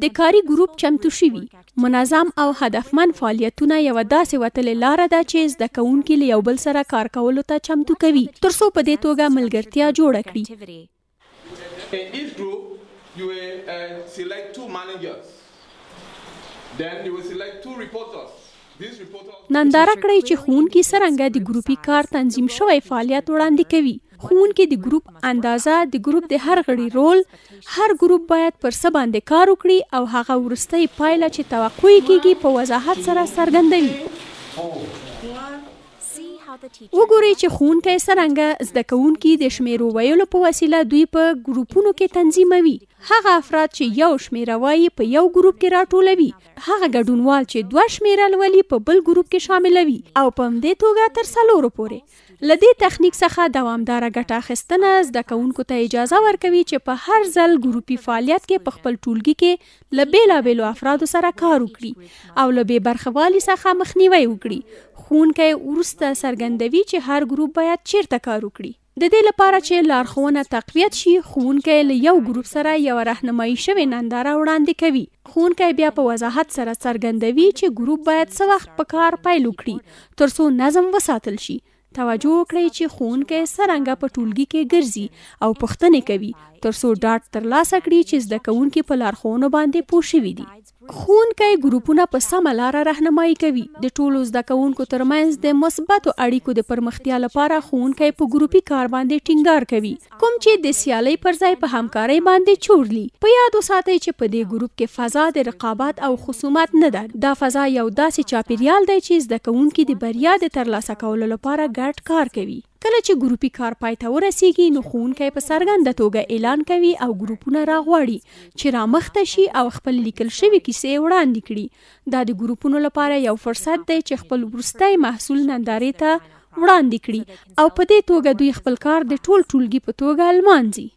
د کاري ګروپ چمتو شوي منظم او هدفمند فعالیتونه یوه داسې وتلې لاره ده چې زده کوونکي له یو بل سره کار کولو ته چمتو کوي ترڅو په دې توګه ملګرتیا جوړه کړي. In each group, you will select 2 managers. Then you will select 2 reporters. ننداره کړئ چې ښوونکي څرنګه د ګروپي کار تنظیم شوی فعالیت وړاندې کوي. ښوونکي د ګروپ اندازه، د ګروپ د هر غړي رول، هر ګروپ باید پر څه باندې کار وکړي او هغه وروستۍ پایله چې توقع کیږي په وضاحت سره څرګندوي. وګورئ چې ښوونکی څرنګه زده کوونکي د شمیرو ویلو په وسیله دوی په ګروپونو کې تنظیموي. هغه افراد چې یو شمیره وایي په یو ګروپ کې راټولوي، هغه ګډونوال چې 2 شمیره لولي په بل ګروپ کې شاملوي او په همدې توګه تر 4 پورې. له دې تخنیک څخه دوامداره ګټه اخیستنه زده کوونکو ته اجازه ورکوي چې په هر ځل ګروپي فعالیت کې په خپل ټولګي کې له بېلابېلو افرادو سره کار وکړي او له بې برخوالي څخه مخنیوی وکړي. ښوونکی وروسته څرګندوي چې هر ګروپ باید چیرته کار وکړي. د دې لپاره چې لارښوونه تقویت شي، ښوونکی له یو ګروپ سره یوه راهنمایي شوې ننداره وړاندې کوي. ښوونکی بیا په وضاحت سره څرګندوي چې ګروپ باید څه وخت په کار پیل وکړي ترڅو نظم وساتل شي. توجه وکړئ چې ښوونکی څرنګه په ټولګي کې ګرځي او پوښتنې کوي ترڅو ډاډ ترلاسه کړي چې زده کوونکي په لارښوونو باندې پوه شوي دي. ښوونکی ګروپونه په سمه لاره راهنمایي کوي. د ټولو زده کوونکو ترمنځ د مثبتو اړیکو د پرمختیا لپاره ښوونکی په ګروپي کار باندې ټینګار کوي، کوم چې د سیالۍ پر ځای په همکارۍ باندې چورلي. په یاد وساتئ چې په دې ګروپ کې فضا د رقابت او خصومت نه ده. دا فضا یو داسې چاپیریال دی چې زده کوونکي د بریا د ترلاسه کولو لپاره ګډ کار کوي. کله چې ګروپي کار پای ته ورسیږي نو ښوونکی په څرګنده توګه اعلان کوي او ګروپونه راغواړي چې رامخته شي او خپل لیکل شوي کیسې وړاندې کړي. دا د ګروپونو لپاره یو فرصت دی چې خپل وروستی محصول نندارې ته وړاندې کړي او په دې توګه دوی خپل کار د ټول ټولګي په توګه لمانځي.